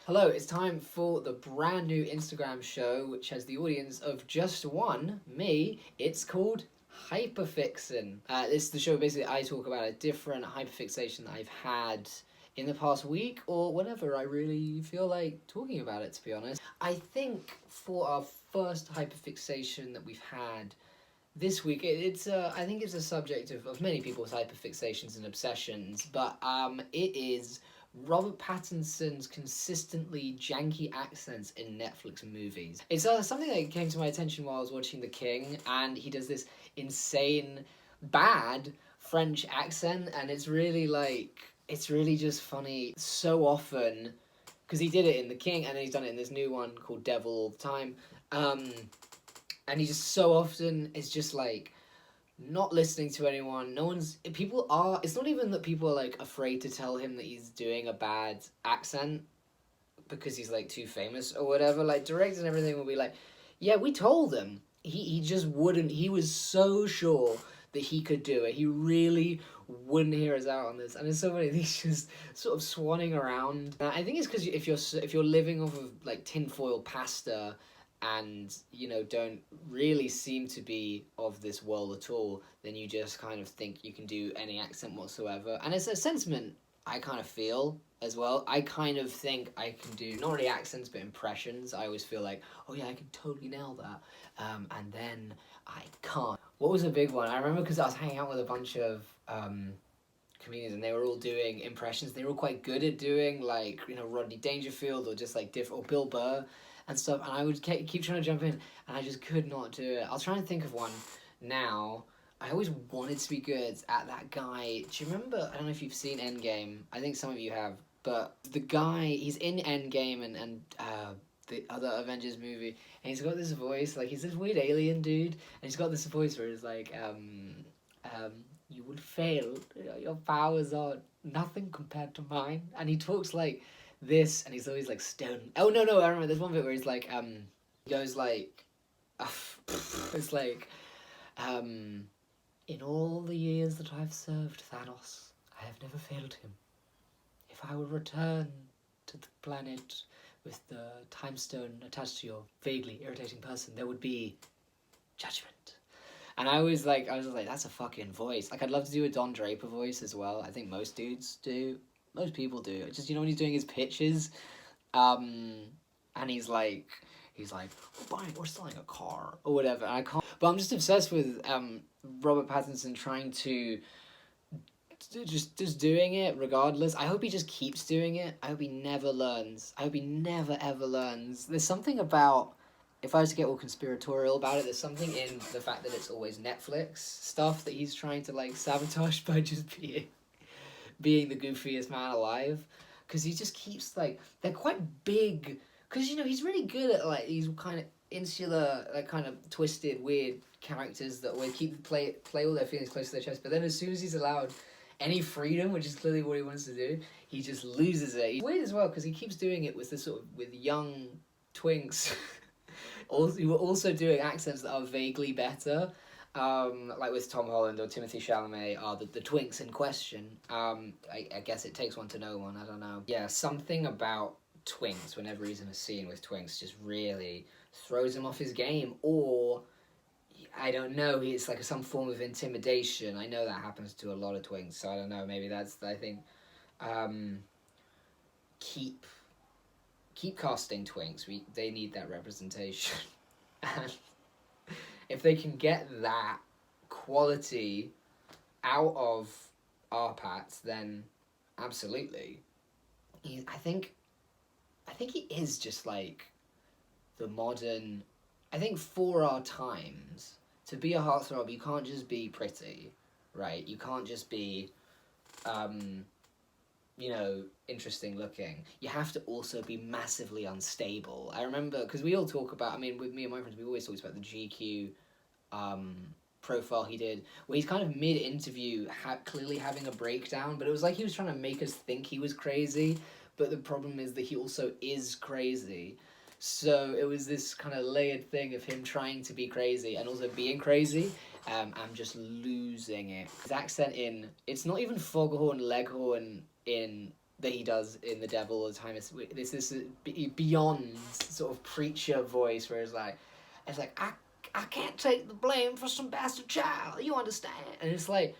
Hello, it's time for the brand new Instagram show, which has the audience of just one, me. It's called Hyperfixin. This is the show basically I talk about a different hyperfixation that I've had in the past week or whenever I really feel like talking about it, to be honest. I think for our first hyperfixation that we've had this week, I think it's a subject of many people's hyperfixations and obsessions, but it is Robert Pattinson's consistently janky accents in Netflix movies. It's something that came to my attention while I was watching The King, and he does this insane, bad French accent, and it's really just funny so often, because he did it in The King, and then he's done it in this new one called Devil All the Time. And he just so often is just like not listening to anyone. It's not even that people are like afraid to tell him that he's doing a bad accent because he's like too famous or whatever. Like directors and everything will be like, yeah, we told him. He just wouldn't. He was so sure that he could do it. He really wouldn't hear us out on this. And there's so many things just sort of swanning around. I think it's because if you're living off of like tinfoil pasta and don't really seem to be of this world at all, then you just kind of think you can do any accent whatsoever. And it's a sentiment I kind of feel as well. I kind of think I can do not only accents but impressions. I always feel like, oh yeah, I can totally nail that, and then I can't. What was a big one? I remember because I was hanging out with a bunch of comedians, and they were all doing impressions. They were all quite good at doing like Rodney Dangerfield or just like different, or Bill Burr and stuff, and I would keep trying to jump in, and I just could not do it. I was trying to think of one now. I always wanted to be good at that guy. Do you remember, I don't know if you've seen Endgame, I think some of you have, but the guy, he's in Endgame and the other Avengers movie, and he's got this voice, like he's this weird alien dude, and he's got this voice where it's like, you will fail, your powers are nothing compared to mine, and he talks like this, and he's always like stone. Oh no, I remember there's one bit where he's like, he goes like, it's like, in all the years that I've served Thanos, I have never failed him. If I were return to the planet with the time stone attached to your vaguely irritating person, there would be judgment. And I was like, that's a fucking voice. Like, I'd love to do a Don Draper voice as well. I think most dudes do. Most people do. Just, when he's doing his pitches, and he's like, buying or selling a car or whatever. And I can't. But I'm just obsessed with Robert Pattinson trying to just doing it regardless. I hope he just keeps doing it. I hope he never learns. I hope he never ever learns. There's something about, if I was to get all conspiratorial about it, there's something in the fact that it's always Netflix stuff that he's trying to like sabotage by just being the goofiest man alive, because he just keeps like, they're quite big, because he's really good at like these kind of insular, like kind of twisted weird characters that always play all their feelings close to their chest, but then as soon as he's allowed any freedom, which is clearly what he wants to do, he just loses it. He's weird as well because he keeps doing it with with young twinks who are also doing accents that are vaguely better. Like with Tom Holland or Timothy Chalamet are the twinks in question. I guess it takes one to know one, I don't know. Yeah, something about twinks, whenever he's in a scene with twinks, just really throws him off his game, or I don't know, it's like some form of intimidation. I know that happens to a lot of twinks, so I don't know, maybe that's, I think, keep casting twinks. They need that representation. And if they can get that quality out of Arpat, then absolutely. I think he is just like the modern. I think for our times, to be a heartthrob, you can't just be pretty, right? You can't just be, interesting looking. You have to also be massively unstable. I remember, because we all talk about, with me and my friends, we always talked about the GQ profile he did, where he's kind of mid-interview clearly having a breakdown, but it was like he was trying to make us think he was crazy, but the problem is that he also is crazy. So it was this kind of layered thing of him trying to be crazy and also being crazy. I'm just losing it. His accent it's not even foghorn leghorn in that he does in The Devil all the time. This beyond sort of preacher voice where it's like I can't take the blame for some bastard child. You understand? And it's like,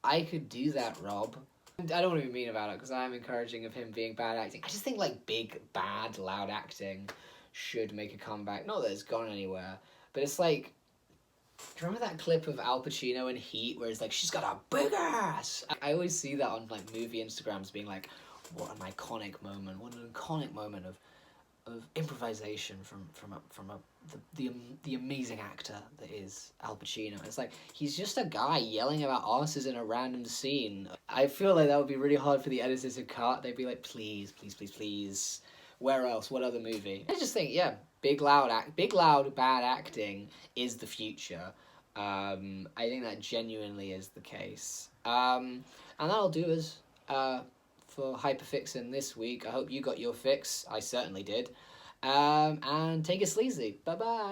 I could do that, Rob. I don't want to be mean about it because I am encouraging of him being bad acting. I just think like big, bad, loud acting should make a comeback. Not that it's gone anywhere, but it's like, do you remember that clip of Al Pacino in Heat where it's like, she's got a big ass? I always see that on like movie Instagrams being like, what an iconic moment, of improvisation from the amazing actor that is Al Pacino. It's like, he's just a guy yelling about asses in a random scene. I feel like that would be really hard for the editors to cut. They'd be like, please, please, please, please. Where else? What other movie? I just think, yeah, big loud bad acting is the future. I think that genuinely is the case. And that'll do us for Hyperfixin this week. I hope you got your fix. I certainly did. And take it sleazy. Bye bye.